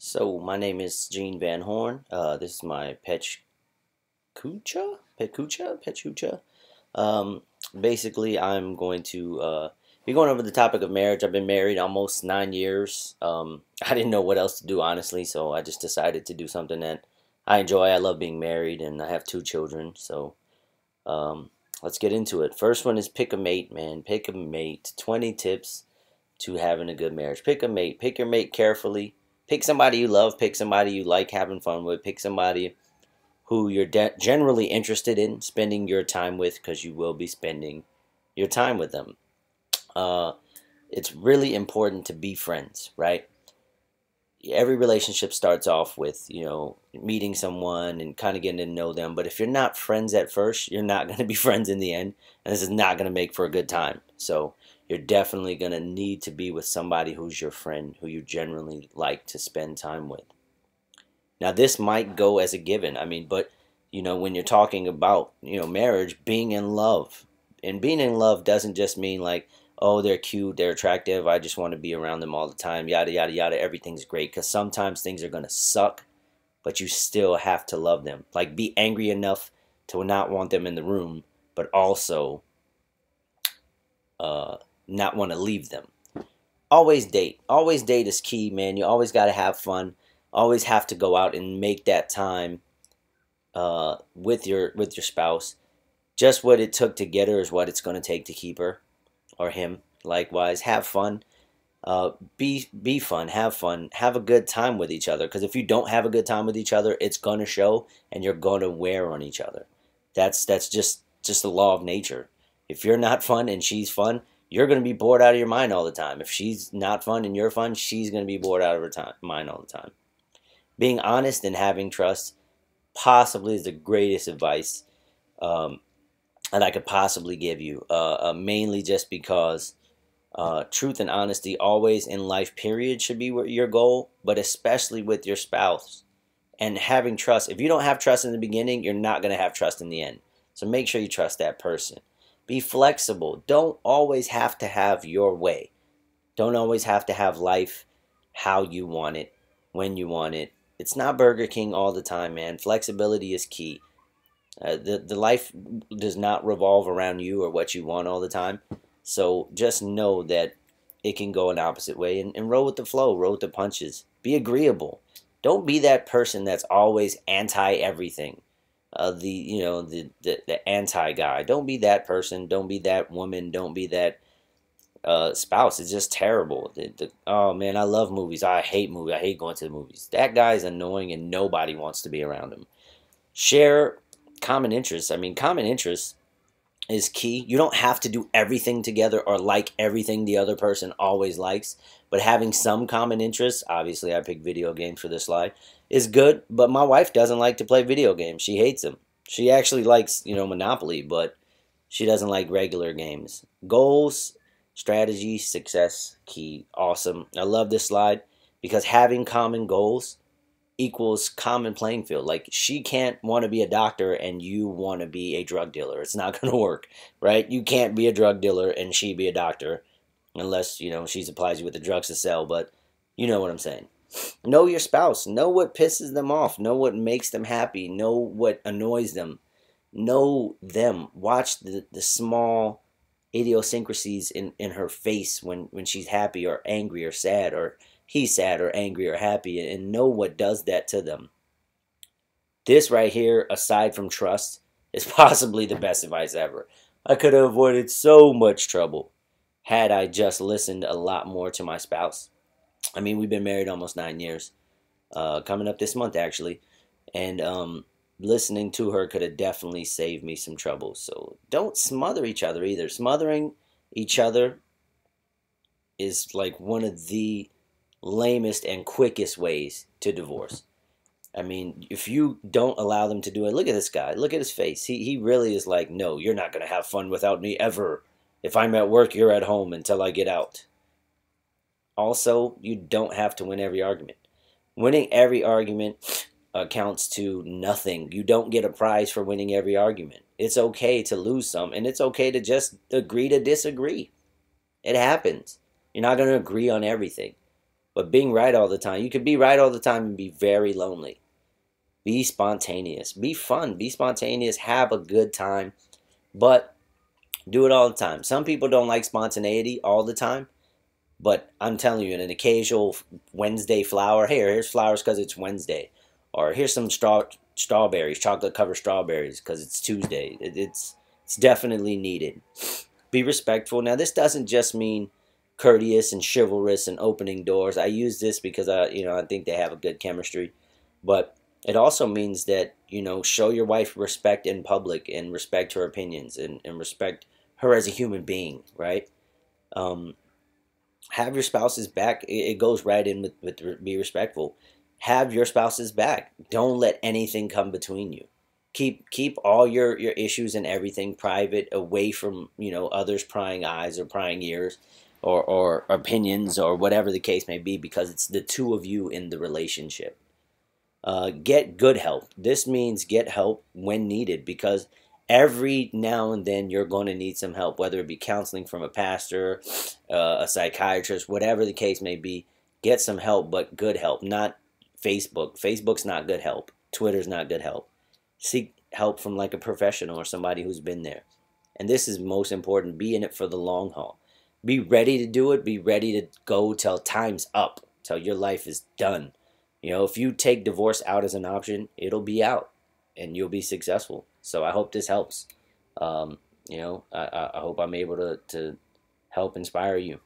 So my name is Gene Van Horn. This is my Pechucha. Um, Basically, I'm going to be going over the topic of marriage. I've been married almost 9 years. I didn't know what else to do, honestly, so I just decided to do something that I enjoy. I love being married, and I have two children. So um, let's get into it. First one is pick a mate, man. Pick a mate. 20 tips to having a good marriage. Pick a mate. Pick your mate carefully. Pick somebody you love. Pick somebody you like having fun with. Pick somebody who you're generally interested in spending your time with, because you will be spending your time with them. Uh, it's really important to be friends, right? Every relationship starts off with, meeting someone and kind of getting to know them. But if you're not friends at first, you're not going to be friends in the end. And this is not going to make for a good time. So you're definitely going to need to be with somebody who's your friend, who you generally like to spend time with. Now, this might go as a given. I mean, but, when you're talking about, marriage, being in love. And being in love doesn't just mean like, oh, they're cute, they're attractive, I just want to be around them all the time, yada, yada, yada, everything's great. Because sometimes things are going to suck, but you still have to love them. Like, be angry enough to not want them in the room, but also not want to leave them. Always date. Always date is key, man. You always got to have fun. Always have to go out and make that time with your spouse. Just what it took to get her is what it's going to take to keep her or him. Likewise, have fun. Be fun. Have fun. Have a good time with each other. Because if you don't have a good time with each other, it's gonna show, and you're gonna wear on each other. That's just the law of nature. If you're not fun and she's fun, you're gonna be bored out of your mind all the time. If she's not fun and you're fun, she's gonna be bored out of her mind all the time. Being honest and having trust possibly is the greatest advice that I could possibly give you. Mainly just because truth and honesty always in life, period, should be your goal, but especially with your spouse. And having trust. If you don't have trust in the beginning, you're not going to have trust in the end. So make sure you trust that person. Be flexible. Don't always have to have your way. Don't always have to have life how you want it, when you want it. It's not Burger King all the time, man. Flexibility is key. The life does not revolve around you or what you want all the time. So just know that it can go an opposite way, and roll with the flow, roll with the punches. Be agreeable. Don't be that person that's always anti everything. The anti guy. Don't be that person. Don't be that woman. Don't be that spouse. It's just terrible. Oh man, I love movies. I hate movies. I hate going to the movies. That guy's annoying, and nobody wants to be around him. Share common interests. I mean, common interests is key. You don't have to do everything together or like everything the other person always likes, but having some common interests, obviously I picked video games for this slide, is good, but my wife doesn't like to play video games. She hates them. She actually likes, Monopoly, but she doesn't like regular games. Goals, strategy, success, key, awesome. I love this slide because having common goals equals common playing field. Like, she can't want to be a doctor and you want to be a drug dealer. It's not going to work, right? You can't be a drug dealer and she be a doctor unless, she supplies you with the drugs to sell, but you know what I'm saying. Know your spouse. Know what pisses them off. Know what makes them happy. Know what annoys them. Know them. Watch the small idiosyncrasies in her face when she's happy or angry or sad, or he's sad or angry or happy, and know what does that to them. This right here, aside from trust, is possibly the best advice ever. I could have avoided so much trouble had I just listened a lot more to my spouse. I mean, we've been married almost 9 years, coming up this month actually, and listening to her could have definitely saved me some trouble. So don't smother each other either. Smothering each other is like one of the lamest and quickest ways to divorce. I mean, if you don't allow them to do it, look at this guy. Look at his face. He really is like, no, you're not going to have fun without me ever. If I'm at work, you're at home until I get out. Also, you don't have to win every argument. Winning every argument counts to nothing. You don't get a prize for winning every argument. It's okay to lose some, and it's okay to just agree to disagree. It happens. You're not going to agree on everything. But being right all the time, you could be right all the time and be very lonely. Be spontaneous. Be fun. Be spontaneous. Have a good time. But do it all the time. Some people don't like spontaneity all the time. But I'm telling you, an occasional Wednesday flower. Hey, here's flowers because it's Wednesday. Or here's some strawberries, chocolate covered strawberries because it's Tuesday. It's definitely needed. Be respectful. Now, this doesn't just mean courteous and chivalrous and opening doors. I use this because I think they have a good chemistry, but it also means that show your wife respect in public and respect her opinions and respect her as a human being, right? Um, have your spouse's back. It goes right in with be respectful. Have your spouse's back. Don't let anything come between you. Keep all your issues and everything private, away from others prying eyes or prying ears, or opinions or whatever the case may be, because it's the two of you in the relationship. Get good help. This means get help when needed, because every now and then you're going to need some help, whether it be counseling from a pastor, a psychiatrist, whatever the case may be. Get some help, but good help, not Facebook. Facebook's not good help. Twitter's not good help. Seek help from like a professional or somebody who's been there. And this is most important. Be in it for the long haul. Be ready to do it. Be ready to go till time's up, till your life is done. If you take divorce out as an option, it'll be out and you'll be successful. So I hope this helps. I hope I'm able to help inspire you.